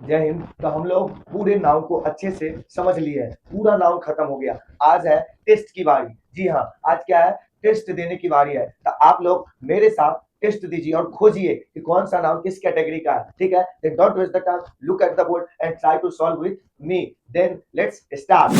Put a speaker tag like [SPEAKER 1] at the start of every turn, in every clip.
[SPEAKER 1] जय हिंद। तो हम लोग पूरे नाउन को अच्छे से समझ लिए हैं, पूरा नाउन खत्म हो गया। आज है टेस्ट की बारी। जी हाँ, आज क्या है, टेस्ट देने की बारी है। तो आप लोग मेरे साथ टेस्ट दीजिए और खोजिए कि कौन सा नाउन किस कैटेगरी का है। ठीक है, then don't waste the time, look at the board and try to solve with me. Then let's start.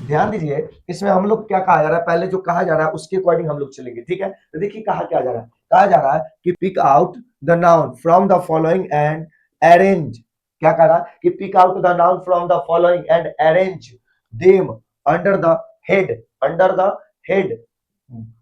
[SPEAKER 1] ध्यान दीजिए, इसमें हम लोग क्या कहा जा रहा है, पहले जो कहा जा रहा है उसके अकॉर्डिंग हम लोग चलेंगे। ठीक है, तो देखिए कहा क्या जा रहा है। कहा जा रहा है कि pick out the noun from the following and arrange. क्या कह रहा है कि pick out the noun from the following and arrange them under the head. Under the head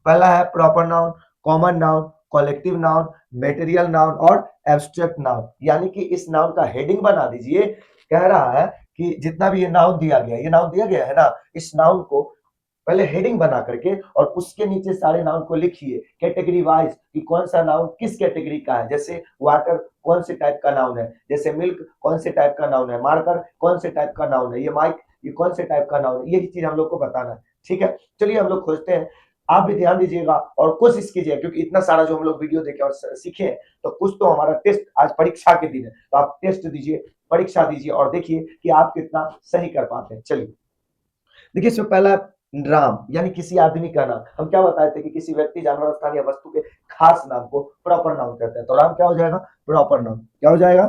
[SPEAKER 1] पहला है proper noun, common noun, collective noun, material noun और abstract noun. यानी कि इस नाउन का हेडिंग बना दीजिए। कह रहा है कि जितना भी ये नाउन दिया गया, ये नाउन दिया गया है ना, इस नाउन को पहले हेडिंग बना करके और उसके नीचे सारे नाउन को लिखिए कैटेगरी वाइज कि कौन सा नाउन किस कैटेगरी का है। जैसे वाटर कौन से टाइप का नाउन है, जैसे मिल्क कौन से टाइप का नाउन है, मार्कर कौन से टाइप का नाउन है, ये माइक ये कौन से टाइप का नाउन है। यही चीज हम लोग को बताना है। ठीक है, चलिए हम लोग खोजते हैं। आप भी ध्यान दीजिएगा और कोशिश कीजिए, क्योंकि इतना सारा जो हम लोग वीडियो देखे और सीखे हैं, तो कुछ तो हमारा टेस्ट, आज परीक्षा के दिन है, तो आप टेस्ट दीजिए, परीक्षा दीजिए और देखिए कि आप कितना सही कर पाते हैं। चलिए देखिए, इसमें पहला राम, यानी किसी आदमी का नाम। हम क्या बताए थे कि किसी व्यक्ति, जानवर, स्थान या वस्तु के खास नाम को प्रॉपर नाउन कहते हैं। तो राम क्या हो जाएगा, प्रॉपर नाउन। क्या हो जाएगा,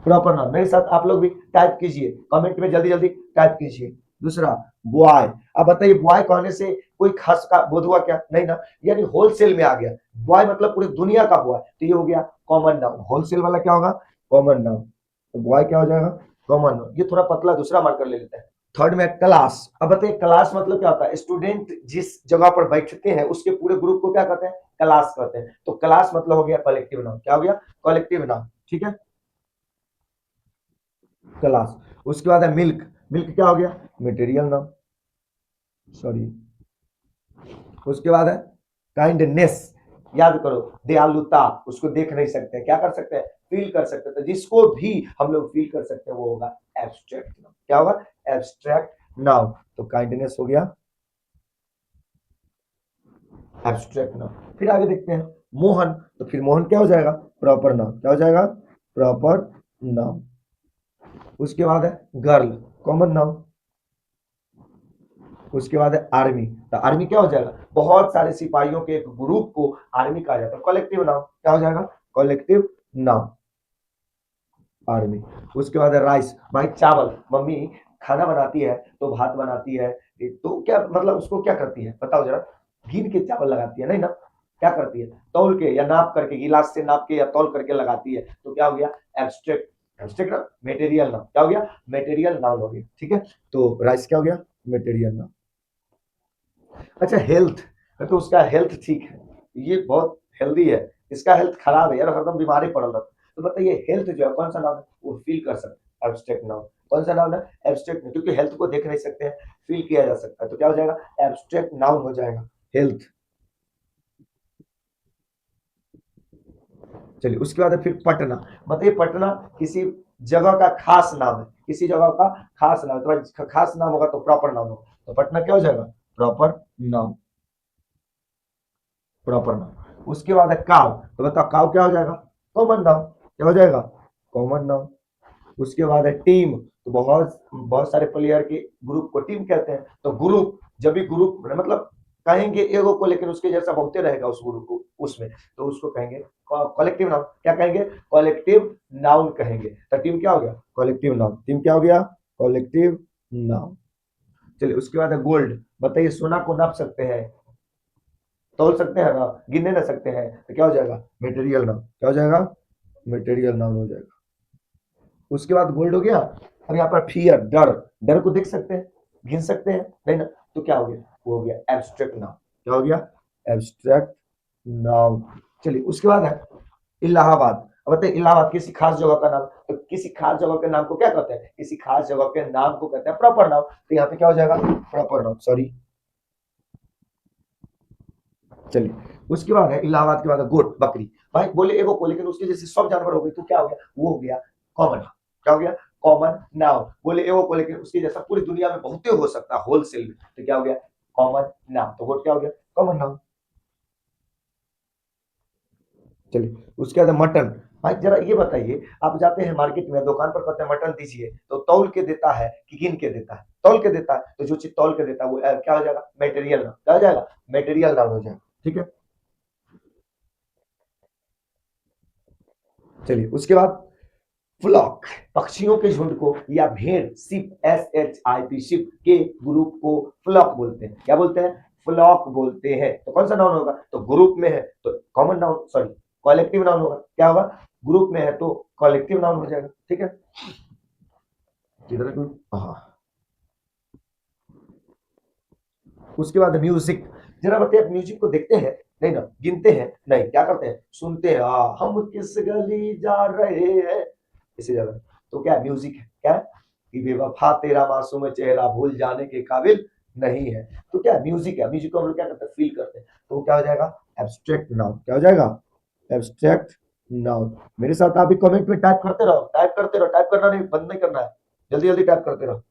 [SPEAKER 1] प्रॉपर नाउन। मेरे साथ आप लोग भी टाइप कीजिए, कमेंट में जल्दी जल्दी टाइप कीजिए। दूसरा बॉय। अब बताइए बॉय कहने से कोई खास का बोध हुआ क्या, नहीं ना, यानी होलसेल में आ गया। बॉय मतलब पूरी दुनिया का बॉय, तो ये हो गया कॉमन नाउन। होलसेल वाला क्या होगा, कॉमन नाउन। तो बॉय क्या हो जाएगा, कॉमन नाउन। ये थोड़ा पतला दूसरा मार्कर ले लेते हैं। थर्ड में क्लास। अब बताइए क्लास मतलब क्या होता है, स्टूडेंट जिस जगह पर बैठते हैं उसके पूरे ग्रुप को क्या कहते हैं, क्लास कहते हैं। तो क्लास मतलब हो गया कलेक्टिव नाउन। क्या हो गया, कलेक्टिव नाउन। ठीक है, क्लास। उसके बाद है मिल्क। मिल्क क्या हो गया, मटेरियल नाउन, सॉरी। उसके बाद है काइंडनेस। याद करो, दयालुता, उसको देख नहीं सकते, क्या कर सकते हैं, फील कर सकते हैं। तो जिसको भी हम लोग फील कर सकते हैं वो होगा एब्स्ट्रैक्ट नाउन। क्या होगा, एब्स्ट्रैक्ट नाउन। तो काइंडनेस हो गया एब्स्ट्रैक्ट नाउन। फिर आगे देखते हैं मोहन। तो फिर मोहन क्या हो जाएगा, प्रॉपर नाउन। क्या हो जाएगा, प्रॉपर नाउन। उसके बाद है गर्ल, कॉमन नाउन। उसके बाद है आर्मी। तो आर्मी क्या हो जाएगा, बहुत सारे सिपाहियों के एक ग्रुप को आर्मी कहा जाता है। Collective noun. क्या हो जाएगा, कलेक्टिव नाउन, आर्मी। उसके बाद है राइस, भाई चावल। मम्मी खाना बनाती है तो भात बनाती है, तो क्या मतलब उसको क्या करती है बताओ जरा, गिन के चावल लगाती है, नहीं ना, क्या करती है, तौल के या नाप करके, गिलास से नाप के या तौल करके लगाती है। तो क्या हो गया, एब्स्ट्रैक्ट। एब्स्ट्रैक्ट ना, मेटेरियल नाउन। क्या हो गया, मेटेरियल नाउन हो गया। ठीक है, तो राइस क्या हो गया, मेटेरियल नाउन। अच्छा हेल्थ, तो उसका हेल्थ ठीक है, ये बहुत हेल्दी है, इसका हेल्थ खराब है यार, हरदम बीमारी पड़ल रहता है। तो बताइए हेल्थ जो है कौन सा नाम है, वो फील कर सकते हैं, एब्स्ट्रैक्ट नाउन। कौन सा नाउन है, एब्स्ट्रैक्ट, क्योंकि हेल्थ को देख नहीं सकते हैं, फील किया जा सकता है। तो क्या हो जाएगा, एब्स्ट्रैक्ट नाउन हो जाएगा हेल्थ। चलिए उसके बाद है फिर पटना। बताइए पटना किसी जगह का खास नाम है, किसी जगह का खास नाम है। तो खास नाम होगा तो प्रॉपर नाउन होगा। तो पटना क्या हो जाएगा, प्रॉपर नाउन, प्रॉपर नाउन। उसके बाद है काव। तो बताओ काव क्या हो जाएगा, कॉमन नाउन। क्या हो जाएगा, कॉमन नाउन। उसके बाद है टीम। तो बहुत बहुत सारे प्लेयर के ग्रुप को टीम कहते हैं। तो ग्रुप, जब भी ग्रुप मतलब कहेंगे एगो को, लेकिन उसके जैसा बहुते रहेगा उस ग्रुप को उसमें, तो उसको कहेंगे कलेक्टिव नाउन। क्या कहेंगे, कलेक्टिव नाउन कहेंगे। तो टीम क्या हो गया, कलेक्टिव नाउन। टीम क्या हो गया, कलेक्टिव नाउन। चलिए उसके बाद है गोल्ड। बताइए सोना को नाप सकते हैं, तोल सकते हैं ना, गिनने ना सकते हैं, तो क्या हो जाएगा, मटेरियल नाउन। क्या हो जाएगा, मटेरियल नाउन हो जाएगा। उसके बाद गोल्ड हो गया। अब यहाँ पर फियर, डर। डर को देख सकते हैं, गिन सकते हैं, नहीं ना, तो क्या हो गया, वो हो गया एब्स्ट्रैक्ट नाउन। क्या हो गया, एब्स्ट्रैक्ट नाउन। चलिए उसके बाद है इलाहाबाद। अब बताइए इलाहाबाद किसी खास जगह का नाम। तो किसी खास जगह के नाम को क्या कहते हैं, किसी खास जगह के नाम को कहते हैं प्रॉपर नाउन। तो यहाँ पे क्या हो जाएगा, प्रॉपर नाउन, सॉरी। चलिए उसके बाद है इलाहाबाद के बाद है गोट, बकरी। भाई बोले एगो को, लेकिन उसके जैसे सब जानवर हो गए, तो क्या हो गया, वो हो गया कॉमन। क्या हो गया, कॉमन नाउन। बोले एगो को, लेकिन उसके जैसा पूरी दुनिया में बहुते हो सकता है होलसेल में, तो क्या हो गया, कॉमन नाउन। तो गोट क्या हो गया, कॉमन नाउन। चलिए उसके बाद है मटन। भाई जरा ये बताइए, आप जाते हैं मार्केट में, दुकान पर कहते हैं मटन दीजिए, तो तौल के देता है कि गिन के देता है? तौल के देता है, तो जो चीज तौल के देता है वो क्या हो जाएगा? Material noun. क्या हो जाएगा? मटेरियल नाउन हो जाएगा। ठीक है, चलिए उसके बाद फ्लॉक, पक्षियों के झुंड को, या भेड़, शिप, SHIP, शिप के ग्रुप को फ्लॉक बोलते हैं। क्या बोलते हैं? फ्लॉक बोलते हैं। तो कौन सा नाउन होगा? तो ग्रुप में है तो common noun, sorry collective noun होगा। क्या होगा? ग्रुप में है तो कॉलेक्टिव नाउन हो जाएगा। ठीक है, किधर है? हाँ, उसके बाद म्यूजिक। जरा बताइए, म्यूजिक को देखते हैं? नहीं ना, गिनते हैं? नहीं, क्या करते हैं? सुनते हैं। हम किस गली जा रहे हैं, इसे ज्यादा। तो क्या म्यूजिक है? क्या है? कि बेवफा तेरा मासूम चेहरा भूल जाने के काबिल नहीं है। तो क्या म्यूजिक है? म्यूजिक को हम लोग क्या करते हैं? फील करते हैं। तो क्या हो जाएगा? Abstract noun. क्या हो जाएगा? Abstract noun. मेरे साथ आप भी कमेंट में टाइप करते रहो, टाइप करते रहो, टाइप करना नहीं, बंद नहीं करना है, जल्दी जल्दी टाइप करते रहो।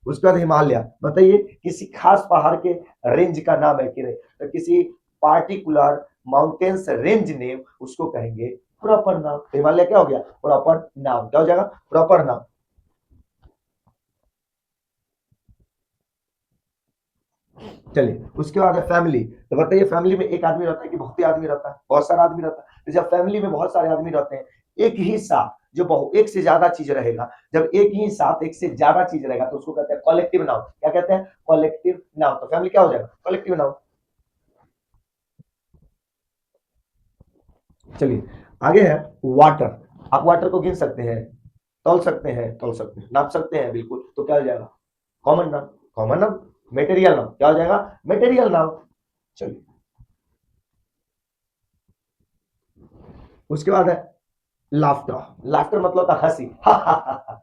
[SPEAKER 1] उसके बाद हिमालय, बताइए किसी खास पहाड़ के रेंज का नाम है कि नहीं? तो किसी पार्टिकुलर माउंटेन्स रेंज नेम, उसको कहेंगे प्रॉपर नाम। हिमालय क्या हो गया? प्रॉपर नाम। क्या हो जाएगा? प्रॉपर नाम। चलिए उसके बाद है फैमिली। तो बताइए, फैमिली में एक आदमी रहता है कि बहुत ही आदमी रहता है? बहुत सारा आदमी रहता है। तो जब फैमिली में बहुत सारे आदमी रहते हैं, एक ही साथ जो बहु एक से ज्यादा चीज रहेगा, जब एक ही साथ एक से ज्यादा चीज रहेगा तो उसको कहते हैं कॉलेक्टिव नाउन। क्या कहते हैं? Collective noun. तो फैमिली क्या हो जाएगा? Collective noun. चलिए आगे है वाटर। आप वाटर को गिन सकते हैं, तौल सकते हैं, तौल सकते हैं, नाप सकते हैं, बिल्कुल। तो क्या हो जाएगा? Common noun. Common noun. Material noun. क्या हो जाएगा? Material noun. चलिए उसके बाद है लाफ्टर। लाफ्टर मतलब होता है हंसी। हा हा हा हा।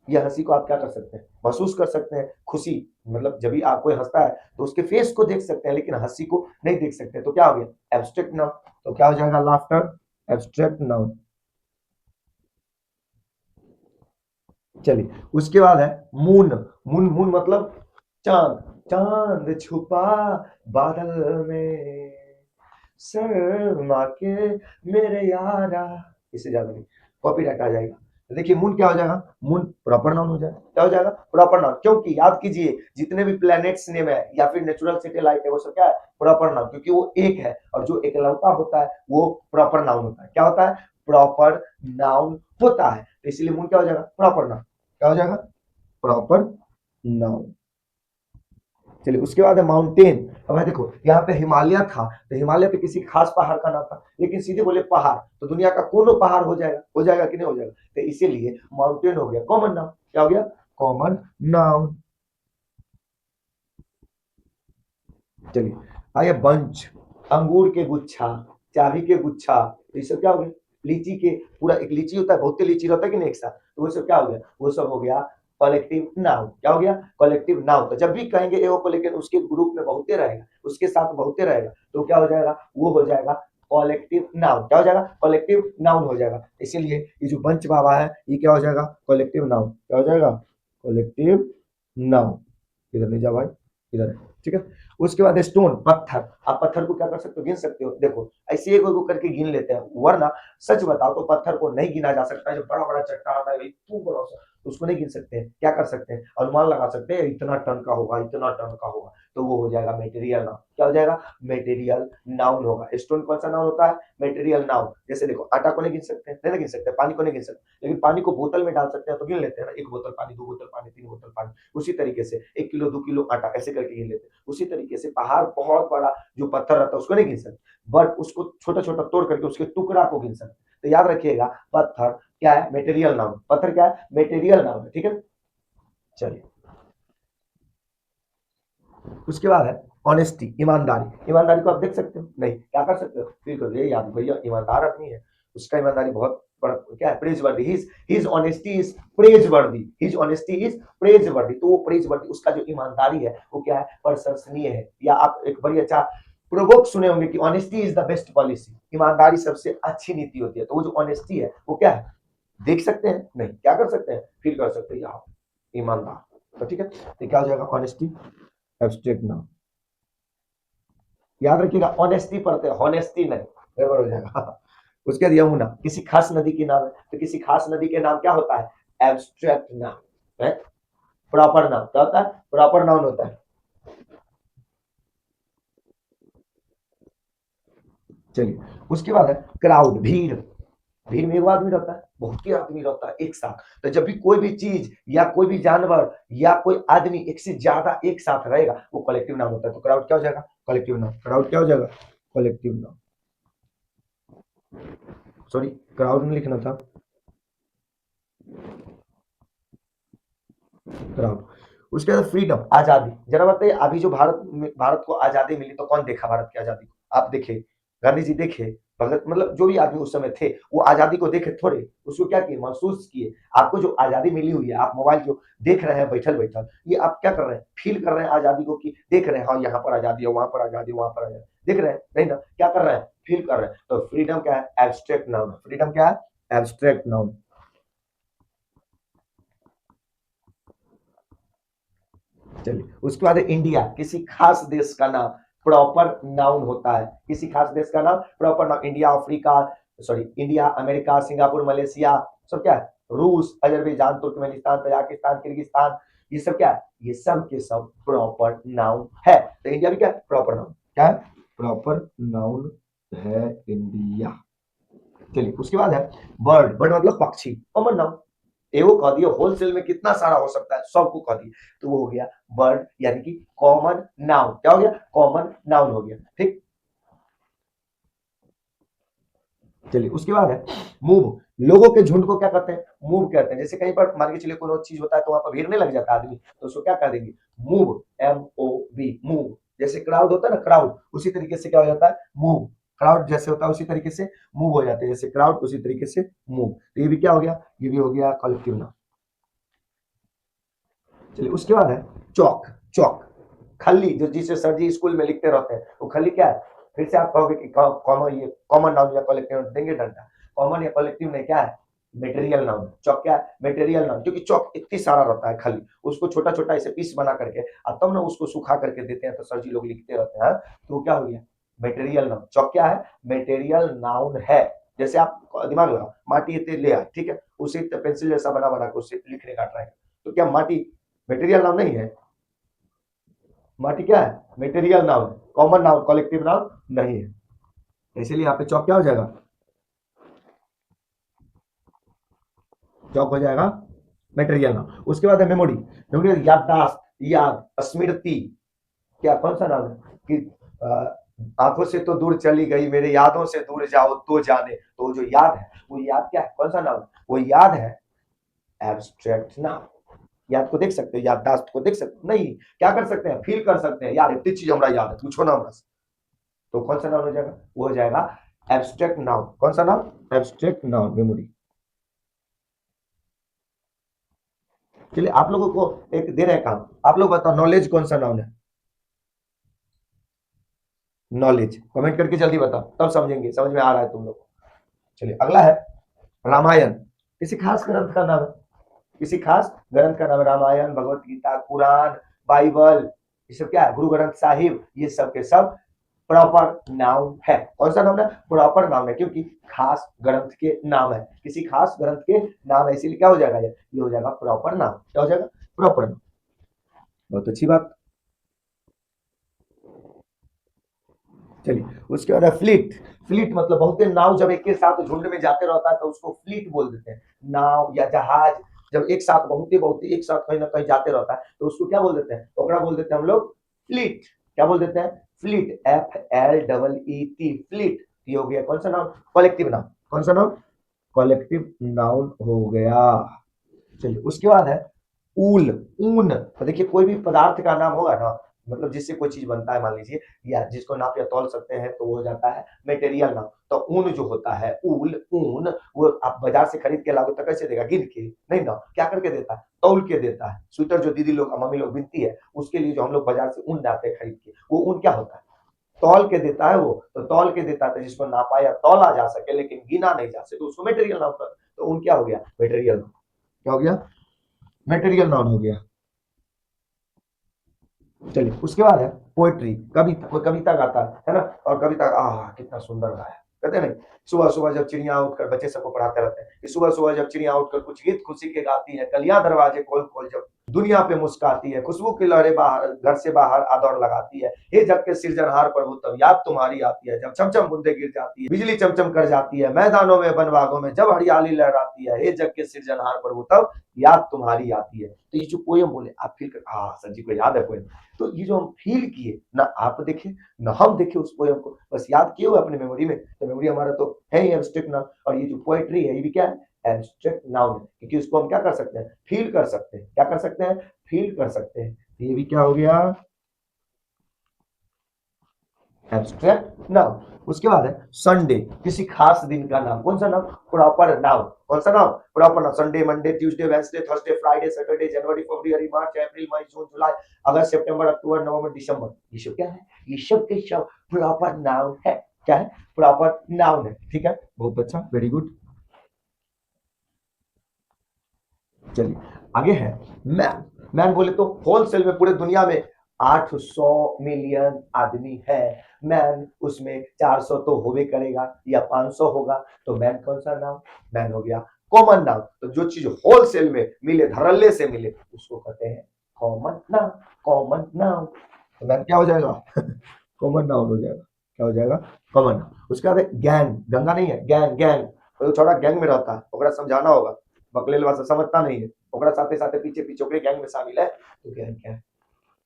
[SPEAKER 1] ये हंसी को आप क्या कर सकते हैं? महसूस कर सकते हैं। खुशी, मतलब जब भी आप कोई हंसता है तो उसके फेस को देख सकते हैं, लेकिन हंसी को नहीं देख सकते। तो क्या हो गया? Abstract noun. तो क्या हो जाएगा? Laughter abstract noun. चलिए उसके बाद है मून। मून, मून मतलब चांद। चांद छुपा बादल में, शर्मा के मेरे यारा, इससे ज्यादा नहीं, कॉपीराइट आ जाएगा। तो देखिए मून क्या हो जाएगा? मून प्रॉपर नाउन हो जाएगा। क्या हो जाएगा? Proper noun. क्योंकि याद कीजिए, जितने भी प्लैनेट्स नेम है या फिर नेचुरल सैटेलाइट है, वो सब क्या है? Proper noun. क्योंकि वो एक है, और जो एकलौता होता है वो प्रॉपर नाउन होता है। क्या होता है? प्रॉपर नाउन होता है। तो इसलिए मून क्या हो जाएगा? Proper noun. क्या हो जाएगा? Proper noun. चलिए उसके बाद है माउंटेन। अब भाई देखो, यहाँ पे हिमालय था, तो हिमालय पे किसी खास पहाड़ का नाम था, लेकिन सीधे बोले पहाड़, तो दुनिया का कोनो पहाड़ हो जाएगा? हो जाएगा कि नहीं हो जाएगा? तो इसीलिए माउंटेन हो गया कॉमन नाउन। क्या हो गया? Common noun. चलिए आइए बंच। अंगूर के गुच्छा, चाबी के गुच्छा, तो ये सब क्या हो गया? लीची के, पूरा एक लीची होता है, बहुत लीची रहता है कि नहीं एक साथ, तो वो सब क्या हो गया? वो सब हो गया कलेक्टिव नाउन। क्या हो गया? Collective noun. तो जब भी कहेंगे एगो को, लेकिन उसके ग्रुप में बहुते रहेगा, उसके साथ बहुते रहेगा, तो क्या हो जाएगा? वो हो जाएगा कलेक्टिव नाउन। क्या हो जाएगा? कलेक्टिव नाउन हो जाएगा। इसीलिए ये जो बंच बाबा है, ये क्या हो जाएगा? Collective noun. क्या हो जाएगा? Collective noun. इधर नहीं जा भाई, इधर है। ठीक है, उसके बाद स्टोन, पत्थर। आप पत्थर को क्या कर सकते हो? गिन सकते हो। देखो ऐसे एक एक करके गिन लेते हैं, वरना सच बताओ तो पत्थर को नहीं गिना जा सकता है। जो बड़ा बड़ा चट्टान आता है इतना बड़ा सा, तो उसको नहीं गिन सकते हैं। क्या कर सकते हैं? अनुमान लगा सकते हैं, इतना टन का होगा, इतना टन का होगा, तो वो हो जाएगा मेटेरियल नाउन। क्या हो जाएगा? मेटेरियल नाउन होगा। स्टोन कौन सा नाउन होता है? Material noun. जैसे देखो, आटा को नहीं गिन सकते, नहीं गिन सकते, पानी को नहीं गिन सकते, लेकिन पानी को बोतल में डाल सकते हैं तो गिन लेते हैं ना, एक बोतल पानी, दो बोतल पानी, तीन बोतल पानी। उसी तरीके से 1 किलो 2 किलो आटा ऐसे करके गिन लेते हैं। उसी तरीके से पहाड़ बहुत बड़ा जो पत्थर रहता है उसको नहीं गिन सकते, बट उसको छोटा छोटा तोड़ करके उसके टुकड़ा को गिन सकते। तो याद रखिएगा, पत्थर क्या है? Material noun. पत्थर क्या है? मेटेरियल नाउन है। ठीक है, चलिए उसके बाद है ऑनेस्टी, ईमानदारी। ईमानदारी को आप देख सकते हो? नहीं, क्या कर सकते हो? फील कर ये याद, भैया ईमानदार आदमी है, उसका ईमानदारी बहुत बड़ा क्या है? प्रेज वर्दी। हिज ऑनेस्टी इज प्रेज वर्दी। हिज ऑनेस्टी इज प्रेज वर्दी। तो वो प्रेज वर्दी, उसका जो ईमानदारी है वो क्या है? प्रशंसनीय है। या आप एक बड़ी अच्छा प्रोवोक सुने होंगे कि honesty is the best policy. ईमानदारी सबसे अच्छी नीति होती है। तो वो जो ऑनेस्टी है वो क्या है? देख सकते हैं? नहीं, क्या कर सकते हैं? फील कर सकते हैं, यहाँ ईमानदार। तो ठीक है, तो क्या हो जाएगा? Honesty abstract noun. याद रखिएगा, ऑनेस्टी पढ़ते हैं, हॉनेस्टी नहीं, गड़बड़ हो जाएगा। उसके बाद यमुना किसी खास नदी की नाम है, तो किसी खास नदी के नाम क्या होता है? एब्स्ट्रैक्ट नाम है। प्रॉपर नाम क्या होता है? प्रॉपर नाउन होता है। चलिए उसके बाद है क्राउड, भीड़। भीड़ में एक आदमी रहता है, बहुत ही आदमी रहता है एक साथ। तो जब भी कोई भी चीज या कोई भी जानवर या कोई आदमी एक से ज्यादा एक साथ रहेगा वो कलेक्टिव नाम होता है। तो क्राउड क्या हो जाएगा? कलेक्टिव नाम। क्राउड क्या हो जाएगा? कलेक्टिव नाम। सॉरी, क्राउड में लिखना था, क्राउड। उसके बाद फ्रीडम, आजादी। जरा बताइए अभी जो भारत को आजादी मिली तो कौन देखा भारत की आजादी को? आप देखे, गांधी जी देखे, भगत, मतलब जो भी आदमी उस समय थे वो आजादी को देखे थोड़े, उसको क्या किए? महसूस किए। आपको जो आजादी मिली हुई है, आप मोबाइल जो देख रहे हैं बैठल बैठल, ये आप क्या कर रहे हैं? फील कर रहे हैं आजादी को, कि देख रहे हैं हाँ यहाँ पर आजादी है, वहां पर आजादी है, वहां पर आजादी, देख रहे हैं नहीं ना? क्या कर रहे हैं? फील कर रहे हैं। तो फ्रीडम क्या है? Abstract noun. फ्रीडम क्या है? Abstract noun. चलिए उसके बाद है इंडिया, किसी खास देश का नाम, प्रॉपर नाउन होता है। किसी खास देश का नाम proper noun. India, Africa, sorry India, America, Singapore, Malaysia, सब क्या है? रूस, अजरबैजान, तुर्कमेनिस्तान, तजाकिस्तान, किर्गिस्तान, ये सब क्या है? ये सब के सब प्रॉपर नाउन है। तो इंडिया भी क्या है? Proper noun. क्या है? प्रॉपर नाउन है इंडिया। चलिए उसके बाद है बर्ड। बर्ड मतलब पक्षी, कॉमन नाउन। एगो कह दिए, होलसेल में कितना सारा हो सकता है, सबको कह दिए, तो वो हो गया बर्ड, यानी कि कॉमन नाउन। क्या हो गया? कॉमन नाउन हो गया। ठीक। चलिए उसके बाद है मूव। लोगों के झुंड को क्या कहते हैं? मूव कहते हैं। जैसे कहीं पर मान के चलिए कोई चीज होता है तो वहां पर भीड़ नहीं लग जाता आदमी, तो उसको क्या कह देंगे? Move, MOV, move. जैसे क्राउड होता है ना, क्राउड, उसी तरीके से क्या हो जाता है? मूव। क्राउड जैसे होता है उसी तरीके से मूव हो जाते हैं, जैसे क्राउड उसी तरीके से मूव। तो ये भी क्या हो गया? ये भी हो गया कलेक्टिव नाउन। चलिए उसके बाद है चौक। चौक, खली, जो जिसे सर जी स्कूल में लिखते रहते हैं, वो खली क्या है? फिर से आप कहोगे कि कॉमन, ये कॉमन नाउन या कलेक्टिव नाउन देंगे डंडा। कॉमन या कलेक्टिव नहीं, क्या है? Material noun. चौक क्या है? Material noun. क्योंकि चौक इतनी सारा रहता है, खली उसको छोटा छोटा ऐसे पीस बना करके और तब ना उसको सुखा करके देते हैं, तो सर जी लोग लिखते रहते हैं, तो वो क्या हो गया? Material noun. चौक क्या है? मटेरियल नाउन है। जैसे आप दिमाग लगाओ, माटी इतने ले आए, ठीक है, उसे पेंसिल जैसा बना बना के उससे लिखने का ट्राई, तो क्या माटी मटेरियल नाउन नहीं है? माटी क्या है? Material noun. Common noun, collective noun नहीं है। इसीलिए यहाँ पे चौक क्या हो जाएगा? चौक हो जाएगा मटेरियल नाउन। उसके बाद है मेमोरी। मेमोरी याददाश्त, याद, स्मृति। क्या कौन सा नाम है कि आंखों से तो दूर चली गई, मेरे यादों से दूर जाओ तो जाने, तो जो याद है वो याद क्या है? कौन सा नाम? वो याद है एब्स्ट्रैक्ट नाउन। याद को देख सकते हो, याददाश्त को देख सकते हो नहीं? क्या कर सकते हैं? फील कर सकते हैं, यार इतनी चीज हमारा याद है, पूछो ना हमरा से। तो कौन सा नाउन हो जाएगा? वो हो जाएगा एब्स्ट्रैक्ट नाउन। कौन सा नाउन? Abstract noun, memory. चलिए आप लोगों को एक दे रहे हैं काम, आप लोग बताओ नॉलेज कौन सा नाउन है? नॉलेज, कमेंट करके जल्दी बताओ, तब समझेंगे, समझ में आ रहा है तुम लोग को। चलिए अगला है रामायण। किसी खास ग्रंथ का नाम है। किसी खास ग्रंथ का नाम है। रामायण, भगवत गीता, कुरान, बाइबल, ये सब क्या है? गुरु ग्रंथ साहिब, ये सब के सब प्रॉपर नाउन है। कौन सा नाम है? प्रॉपर नाउन है, क्योंकि खास ग्रंथ के नाम है, किसी खास ग्रंथ के नाम है, इसीलिए क्या हो जाएगा? ये हो जाएगा प्रॉपर नाउन। क्या हो जाएगा? Proper noun. बहुत अच्छी बात। चलिए उसके बाद है फ्लीट। फ्लीट मतलब बहुत नाव जब एक के साथ झुंड में जाते रहता है तो उसको फ्लीट बोल देते हैं। नाव या जहाज जब एक साथ बहुत ही एक साथ कहीं ना कहीं जाते रहता है तो उसको क्या बोल देते हैं? ओकरा बोल देते हैं हम लोग फ्लीट। क्या बोल देते हैं? Fleet, FLEET, fleet. ये हो गया कौन सा नाम? Collective noun. कौन सा नाम? कलेक्टिव नाउन हो गया। चलिए उसके बाद है ऊल, ऊन। तो देखिए कोई भी पदार्थ का नाम होगा ना, मतलब जिससे कोई चीज बनता है मान लीजिए, या जिसको नाप या तौल सकते हैं, तो वो हो जाता है मटेरियल नाम। तो ऊन जो होता है, ऊल, ऊन, वो आप बाजार से खरीद के लाओगे तो कैसे देगा? गिन के नहीं ना, क्या करके देता है? तौल के देता है। स्वेटर जो दीदी लोग, मम्मी लोग बिनती है, उसके लिए जो हम लोग बाजार से ऊन लाते हैं खरीद के, वो ऊन क्या होता है? तौल के देता है। वो तो तौल के देता है जिसको नापा या तौला जा सके लेकिन गिना नहीं जा सके, तो उसको मटेरियल नाम कर। तो ऊन क्या हो गया? मटेरियल नाम। क्या हो गया? मटेरियल नाउन हो गया। चलिए उसके बाद है पोएट्री, कविता। कोई कविता गाता है ना, और कविता कितना सुंदर गाया, कहते हैं नहीं, सुबह सुबह जब चिड़िया उठकर, बच्चे सबको पढ़ाते रहते हैं कि सुबह सुबह जब चिड़िया उठकर कुछ गीत खुशी के गाती है, कलियां दरवाजे खोल खोल जब दुनिया पे मुस्काती है, खुशबू की लहरें बाहर घर से बाहर आदौड़ लगाती है, हे जग के सृजनहार प्रभु तब याद तुम्हारी आती है, जब चमचम बूंदे गिर जाती है, बिजली चमचम कर जाती है, मैदानों में बनबागों में जब हरियाली लहराती है, हे जग के सृजनहार प्रभु तब याद तुम्हारी आती है। तो ये जो पोयम बोले आप फील कर, हाँ सर जी को याद है पोयम, तो ये जो हम फील किए ना, आप देखे ना हम देखे उस पोयम को, बस याद किए हुए अपने मेमोरी में, तो मेमोरी हमारा तो है ही एब्स्ट्रैक्ट नाउन, और ये जो पोएट्री है ये भी क्या है, एब्स्ट्रैक्ट नाउन है, क्योंकि उसको हम क्या कर सकते हैं, फील कर सकते हैं, क्या कर सकते हैं, फील कर सकते हैं। ये भी क्या हो गया, एब्स्ट्रैक्ट नाउन। उसके बाद है संडे, किसी खास दिन का नाम, कौन सा नाम, प्रॉपर नाउन, कौन सा नाम, proper noun. Sunday, Monday, Tuesday, Wednesday, Thursday, Friday, Saturday, जनवरी, फरवरी, मार्च, अप्रैल, मई, जून, जुलाई, अगस्त, सितंबर, अक्टूबर, नवंबर, दिसंबर, ये सब क्या है, ये सब के सब प्रॉपर नाउन है। क्या है, प्रॉपर नाउन है। ठीक है, बहुत अच्छा, वेरी गुड। चलिए आगे है मैन। मैन बोले तो होलसेल में पूरे दुनिया में 800 मिलियन आदमी है, मैन उसमें 400 तो होवे करेगा या 500 होगा, तो मैन कौन सा नाम, मैन हो गया कॉमन नाम। तो जो चीज होलसेल में मिले, धड़ल्ले से मिले, उसको कहते हैं कॉमन नाम, कॉमन नाम। तो मैन क्या हो जाएगा कॉमन नाउन हो जाएगा, क्या हो जाएगा, कॉमन। उसके बाद गैंग, गंगा नहीं है, गैंग, गैंग तो छोटा गैंग में रहता है, ओकरा समझाना होगा, बकलेल वाला समझता नहीं है, ओकरा साथे साथे पीछे पीछे ओकरे गैंग में शामिल है, तो गैंग क्या है,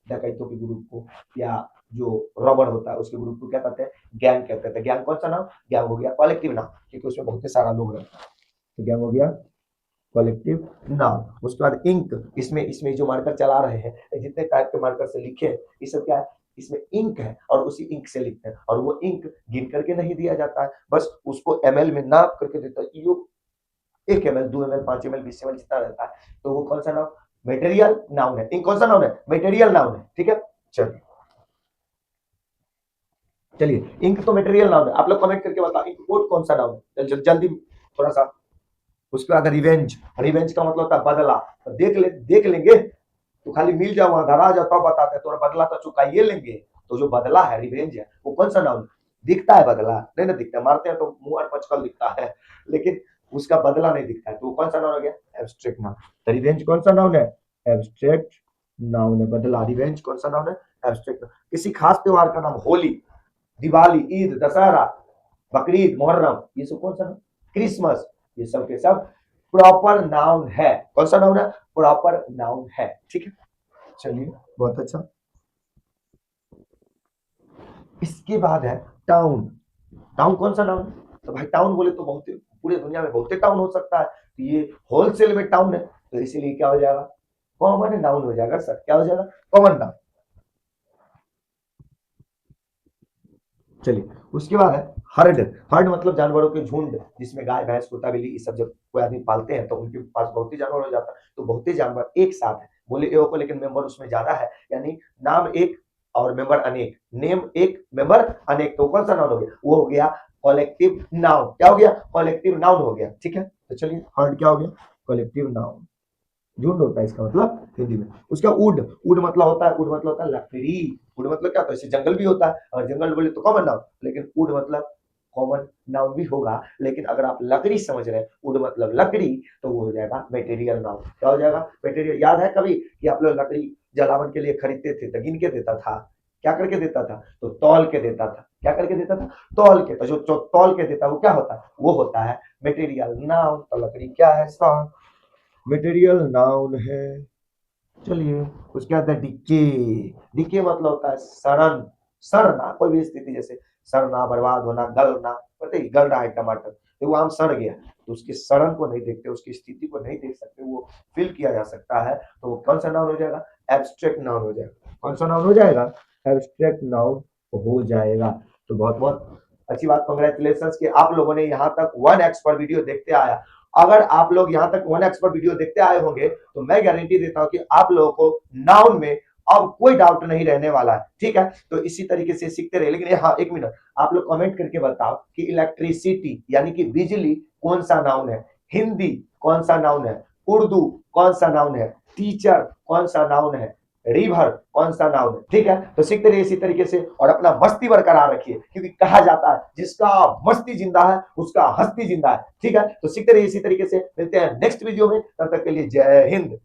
[SPEAKER 1] डकैतों के ग्रुप को या जो रॉबर होता है उसके ग्रुप को क्या कहते हैं, गैंग कहते हैं। गैंग कौन सा नाम, गैंग हो गया कलेक्टिव नाम, क्योंकि उसमें बहुत सारा लोग रहते हैं, तो गैंग हो गया कलेक्टिव नाउन। उसके बाद इंक, इसमें इसमें जो मार्कर चला रहे हैं, जितने टाइप के मार्कर से लिखे हैं, ये सब क्या है, इसमें इंक है और उसी इंक से लिखते हैं, और वो इंक गिन करके नहीं दिया जाता है, बस उसको एमएल में नाप करके देता है, यो 1 ml 2 ml 5 ml 20 ml जितना रहता है, तो वो कौन सा नाउन, मेटेरियल नाउन है। इंक कौन सा नाउन है, मेटेरियल नाउन है। ठीक है, चलिए चलिए, इंक तो मेटेरियल नाउन है, आप लोग कमेंट करके बताओ इंक कोट कौन सा नाउन है, जल्दी थोड़ा सा। उसके बाद रिवेंज, रिवेंज का मतलब होता है बदला, तो देख लेंगे तो खाली मिल जाओ वहां धरा जाओ तब बताते हैं, तो बदला तो चुकाइए लेंगे, तो जो बदला है, रिवेंज है, वो कौन सा नाउन, दिखता है बदला, नहीं ना दिखता, मारते हैं तो मुंह और पचकल दिखता है, लेकिन उसका बदला नहीं दिखता है, तो वो कौन सा नाउन हो गया, एब्स्ट्रैक्ट नाउन। तो रिवेंज कौन सा नाउन है, एब्स्ट्रैक्ट नाउन है, बदला, रिवेंज कौन सा नाउन है, एब्स्ट्रैक्ट। किसी खास त्योहार का नाम, होली, दिवाली, ईद, दशहरा, बकरीद, मुहर्रम, ये सब कौन सा नाम, क्रिसमस, ये सब के सब प्रॉपर नाउन है। कौन सा नाउन है, प्रॉपर नाउन है। ठीक है, चलिए बहुत अच्छा। इसके बाद है टाउन। टाउन कौन सा नाउन है, तो भाई टाउन बोले तो बहुत पूरे दुनिया में बहुत टाउन हो सकता है, तो ये होलसेल में टाउन है, तो इसीलिए क्या हो जाएगा, कॉमन नाउन हो जाएगा सर, क्या हो जाएगा, कॉमन नाउन। चलिए उसके बाद है हर्ड। हर्ड मतलब जानवरों के झुंड, जिसमें गाय भैंस कुत्ता बिल्ली ये सब जब कोई आदमी पालते हैं तो उनके पास बहुत ही जानवर हो जाता है, तो बहुत ही जानवर एक साथ है, बोले एगो को लेकिन मेंबर उसमें ज्यादा है, यानी नाम एक और मेंबर अनेक, नेम एक मेंबर अनेक, तो कौन सा नाउन हो गया, वो हो गया कलेक्टिव नाउन। क्या हो गया, कलेक्टिव नाउन हो गया। ठीक है, तो चलिए हर्ड क्या हो गया, कलेक्टिव नाउन, झुंड होता है इसका मतलब हिंदी में। उसका वुड, वुड मतलब होता है, वुड मतलब होता है लकड़ी, वुड मतलब क्या होता है, जैसे जंगल भी होता है, और जंगल बोले तो कॉमन नाउन, लेकिन वुड मतलब कॉमन नाउन भी होगा, लेकिन अगर आप लकड़ी समझ रहे हैं, वुड मतलब लकड़ी, तो वो हो जाएगा मेटेरियल नाउन। क्या हो जाएगा, मेटेरियल। याद है कभी कि आप लोग लकड़ी जलावन के लिए खरीदते थे तो गिन के देता था, क्या करके देता था, तो तौल के देता था, क्या करके देता था, तौल के, तो जो तौल के देता है वो क्या होता है, वो होता है मेटेरियल नाउन। तो लकड़ी क्या है, सॉन्ग मटेरियल नाउन है। चलिए उसके बाद है डिके। डिके मतलब होता है सड़न, सड़ना, कोई भी स्थिति, जैसे सड़ना, बर्बाद होना, गलना, पता ही गल रहा है टमाटर, तो वो आम सड़ गया, तो उसकी सड़न को नहीं देखते, उसकी स्थिति को नहीं देख सकते, वो फील किया जा सकता है, तो वो कौन सा नाउन हो जाएगा, एब्स्ट्रैक्ट नाउन हो जाएगा। कौन सा नाउन हो जाएगा, एब्स्ट्रैक्ट नाउन हो जाएगा। तो बहुत बहुत अच्छी बात, कॉन्ग्रेचुलेशन कि आप लोगों ने यहाँ तक 1x पर वीडियो देखते आया। अगर आप लोग यहाँ तक 1x पर वीडियो देखते आए होंगे तो मैं गारंटी देता हूं कि आप लोगों को नाउन में अब कोई डाउट नहीं रहने वाला है। ठीक है, तो इसी तरीके से सीखते रहे। लेकिन हाँ, एक मिनट, आप लोग कमेंट करके बताओ कि इलेक्ट्रिसिटी यानी कि बिजली कौन सा नाउन है, हिंदी कौन सा नाउन है, उर्दू कौन सा नाउन है, टीचर कौन सा नाउन है, रिवर कौन सा नाउन है, ठीक है। तो सीखते रहिए इसी तरीके से और अपना मस्ती बरकरार रखिए, क्योंकि कहा जाता है जिसका मस्ती जिंदा है उसका हस्ती जिंदा है, ठीक है। तो सीखते रहिए इसी तरीके से, मिलते हैं नेक्स्ट वीडियो में, तब तक के लिए जय हिंद।